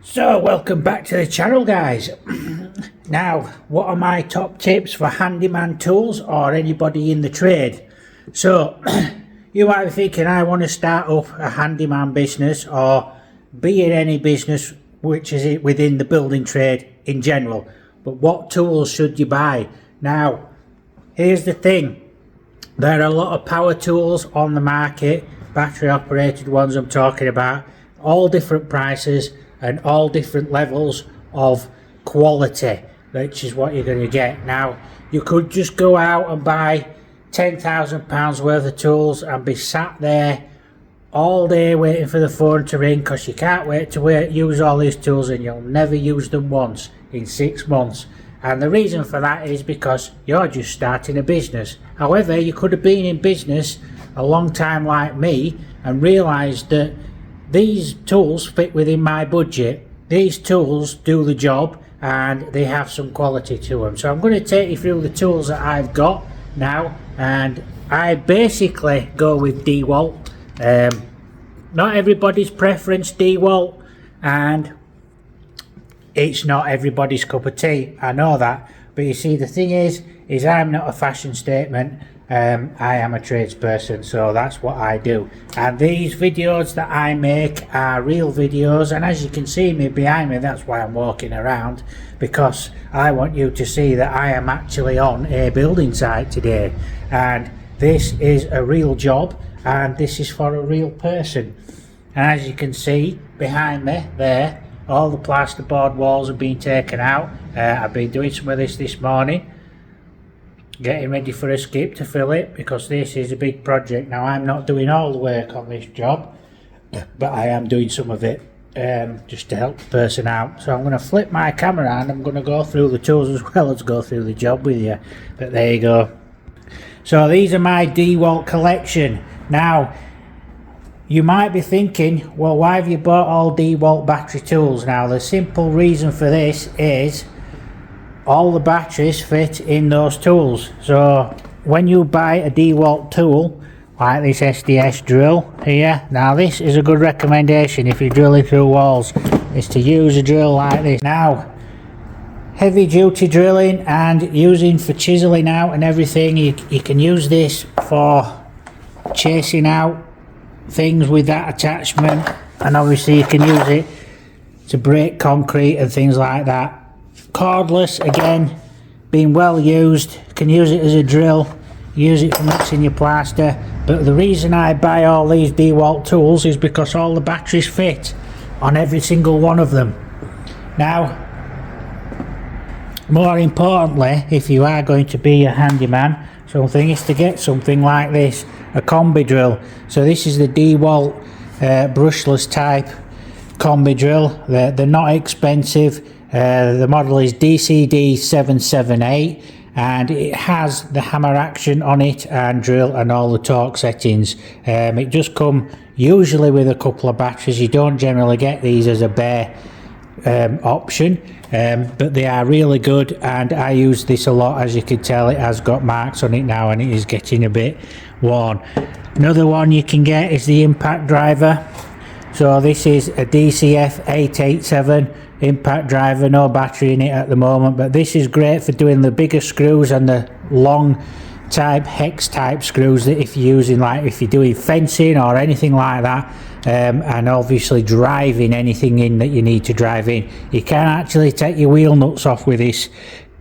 So welcome back to the channel, guys. Now, what are my top tips for handyman tools or anybody in the trade? So you might be thinking, I want to start up a handyman business or be in any business which is within the building trade in general, but what tools should you buy? Now, here's the thing, there are a lot of power tools on the market, battery operated ones I'm talking about, all different prices and all different levels of quality, which is what you're going to get. Now, you could just go out and buy £10,000 worth of tools and be sat there all day waiting for the phone to ring, because you can't wait to use all these tools and you'll never use them once in 6 months. And the reason for that is because you're just starting a business. However, you could have been in business a long time like me and realised that these tools fit within my budget. These tools do the job and they have some quality to them. So I'm going to take you through the tools that I've got now, and I basically go with Dewalt. Not everybody's preference, Dewalt, and it's not everybody's cup of tea, I know that, but you see, the thing is I'm not a fashion statement. I am a tradesperson, so that's what I do, and these videos that I make are real videos, and as you can see me behind me, that's why I'm walking around, because I want you to see that I am actually on a building site today, and this is a real job and this is for a real person. And as you can see behind me there, all the plasterboard walls have been taken out. I've been doing some of this morning, getting ready for a skip to fill it, because this is a big project. Now, I'm not doing all the work on this job, but I am doing some of it just to help the person out. So I'm going to flip my camera and I'm going to go through the tools as well as go through the job with you. But there you go. So these are my Dewalt collection. Now, you might be thinking, well, why have you bought all Dewalt battery tools? Now, the simple reason for this is all the batteries fit in those tools. So when you buy a Dewalt tool like this SDS drill here, now this is a good recommendation if you're drilling through walls, is to use a drill like this. Now, heavy duty drilling and using for chiseling out and everything, you can use this for chasing out things with that attachment, and obviously you can use it to break concrete and things like that. Cordless, again, being well used, can use it as a drill, use it for mixing your plaster. But the reason I buy all these Dewalt tools is because all the batteries fit on every single one of them. Now, more importantly, if you are going to be a handyman, something is to get something like this, a combi drill. So this is the Dewalt brushless type combi drill. They're not expensive. The model is DCD778 and it has the hammer action on it and drill and all the torque settings. It just comes usually with a couple of batteries. You don't generally get these as a bare option, but they are really good and I use this a lot. As you can tell, it has got marks on it now and it is getting a bit worn. Another one you can get is the impact driver. So this is a DCF887 impact driver, no battery in it at the moment, but this is great for doing the bigger screws and the long type hex type screws that if you're using, like if you're doing fencing or anything like that, and obviously driving anything in that you need to drive in. You can actually take your wheel nuts off with this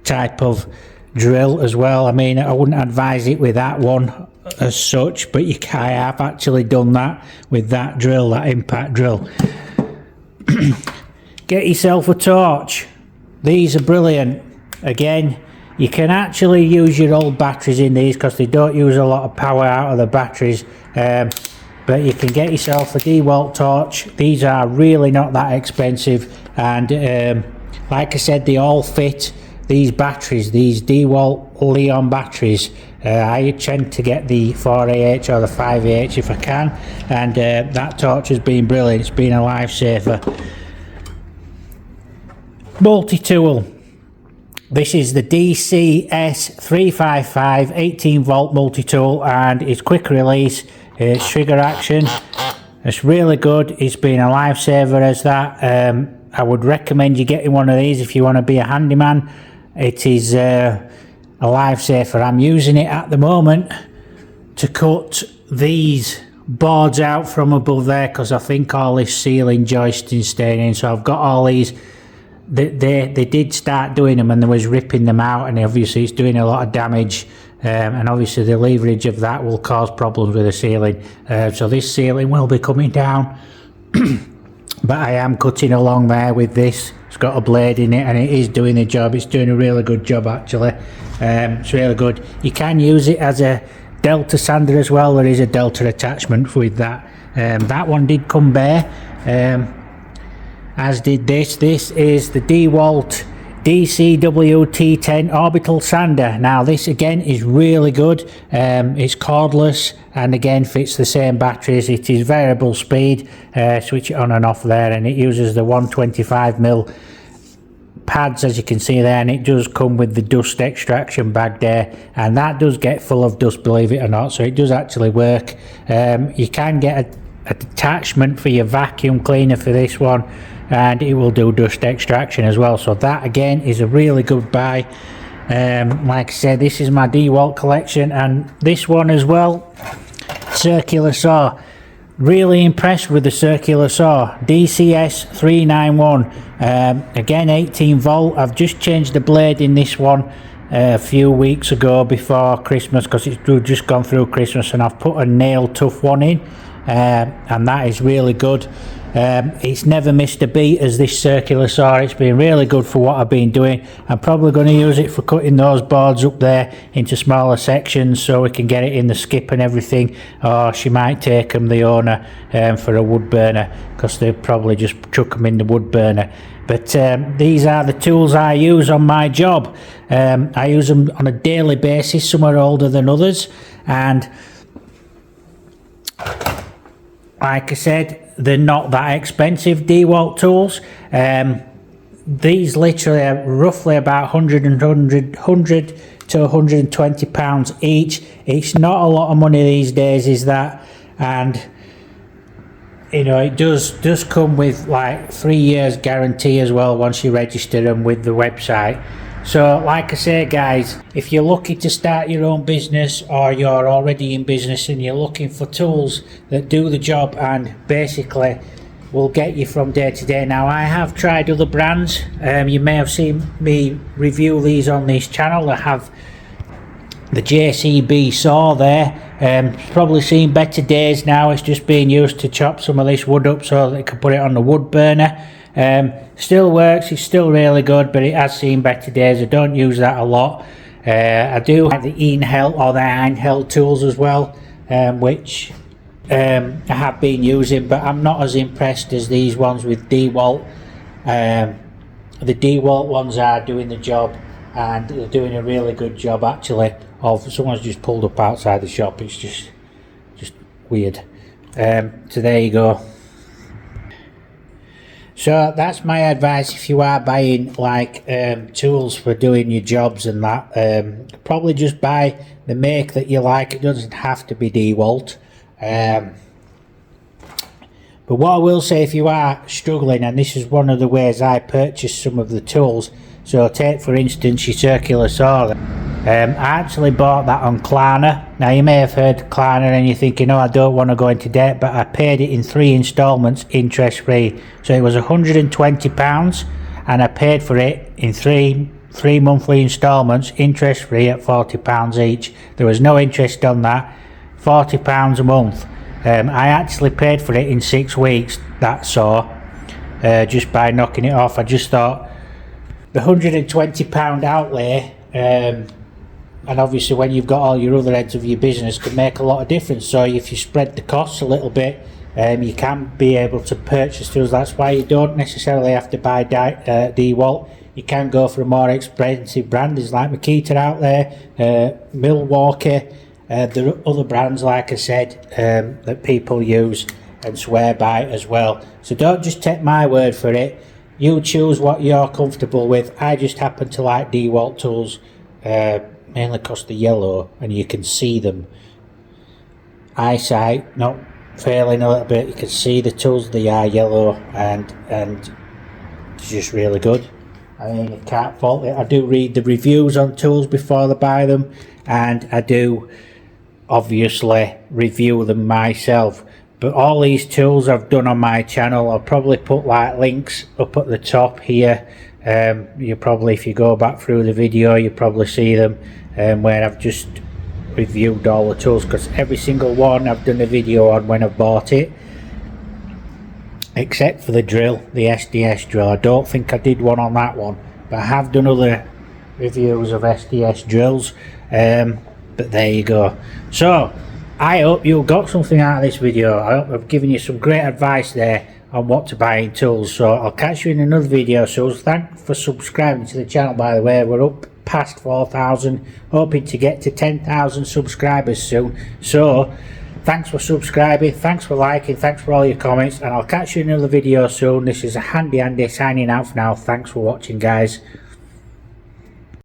type of drill as well. I mean, I wouldn't advise it with that one as such, but I have actually done that with that drill, that impact drill. Get yourself a torch. These are brilliant. Again, you can actually use your old batteries in these because they don't use a lot of power out of the batteries, but you can get yourself a Dewalt torch. These are really not that expensive, and like I said, they all fit. These batteries, these Dewalt Leon batteries, I tend to get the 4AH or the 5AH if I can, and that torch has been brilliant. It's been a lifesaver. Multi-tool. This is the DCS355 18 volt multi-tool, and it's quick release, it's trigger action, it's really good. It's been a lifesaver as that. I would recommend you getting one of these if you want to be a handyman. It is a lifesaver. I'm using it at the moment to cut these boards out from above there, because I think all this ceiling joisting staying in. So I've got all these. They did start doing them and they was ripping them out, and obviously it's doing a lot of damage, and obviously the leverage of that will cause problems with the ceiling. So this ceiling will be coming down. But I am cutting along there with this. It's got a blade in it and it is doing the job. It's doing a really good job actually. It's really good. You can use it as a delta sander as well. There is a delta attachment with that. That one did come bare, as did this. This is the Dewalt DCWT10 orbital sander. Now this again is really good. It's cordless and again fits the same batteries. It is variable speed. Switch it on and off there, and it uses the 125mm pads, as you can see there, and it does come with the dust extraction bag there, and that does get full of dust, believe it or not, so it does actually work. You can get a attachment for your vacuum cleaner for this one, and it will do dust extraction as well, so that again is a really good buy. Like I said, this is my Dewalt collection, and this one as well, circular saw. Really impressed with the circular saw, DCS 391. Again 18 volt. I've just changed the blade in this one a few weeks ago before Christmas, because it's just gone through Christmas, and I've put a nail tough one in, and that is really good. It's never missed a beat as this circular saw. It's been really good for what I've been doing. I'm probably going to use it for cutting those boards up there into smaller sections so we can get it in the skip and everything, or she might take them, the owner, for a wood burner, because they'll probably just chuck them in the wood burner. But these are the tools I use on my job. I use them on a daily basis. Some are older than others, and like I said, they're not that expensive, Dewalt tools. These literally are roughly about 100 to 120 pounds each. It's not a lot of money these days, is that? And you know, it does come with like 3 years guarantee as well once you register them with the website. So like I say guys, if you're looking to start your own business, or you're already in business and you're looking for tools that do the job and basically will get you from day to day. Now I have tried other brands. You may have seen me review these on this channel. I have the JCB saw there. Probably seen better days now. It's just being used to chop some of this wood up so that they can put it on the wood burner. Still works, it's still really good, but it has seen better days. I don't use that a lot. I do have the Inhel or the handheld tools as well, which I have been using, but I'm not as impressed as these ones with Dewalt. The Dewalt ones are doing the job, and they're doing a really good job actually. Of someone's just pulled up outside the shop. It's just weird. So there you go. So that's my advice if you are buying like tools for doing your jobs and that. Probably just buy the make that you like. It doesn't have to be Dewalt. But what I will say, if you are struggling, and this is one of the ways I purchased some of the tools. So take for instance your circular saw. I actually bought that on Klarna. Now you may have heard Klarna and you're thinking, oh, I don't want to go into debt, but I paid it in 3 installments interest free. So it was £120 and I paid for it in three monthly installments interest free at £40 each. There was no interest on that. £40 a month. I actually paid for it in 6 weeks, that saw, just by knocking it off. I just thought the £120 outlay, and obviously when you've got all your other heads of your business, can make a lot of difference. So if you spread the costs a little bit, you can be able to purchase tools. That's why you don't necessarily have to buy Dewalt. You can go for a more expensive brand. There's like Makita out there, Milwaukee. There are other brands, like I said, that people use and swear by as well. So don't just take my word for it. You choose what you're comfortable with. I just happen to like Dewalt tools, mainly because they're yellow and you can see them. Eyesight not failing a little bit. You can see the tools, they are yellow, and it's just really good. I mean, you can't fault it. I do read the reviews on tools before I buy them, and I do obviously review them myself. But all these tools I've done on my channel, I'll probably put like links up at the top here. You probably, if you go back through the video, you probably see them where I've just reviewed all the tools, because every single one I've done a video on when I bought it, except for the drill, the SDS drill. I don't think I did one on that one, but I have done other reviews of SDS drills. But there you go. So I hope you got something out of this video. I hope I've given you some great advice there on what to buy in tools. So I'll catch you in another video. So thanks for subscribing to the channel, by the way. We're up past 4,000, hoping to get to 10,000 subscribers soon. So thanks for subscribing, thanks for liking, thanks for all your comments, and I'll catch you in another video soon. This is a Handy Andy signing out for now. Thanks for watching, guys.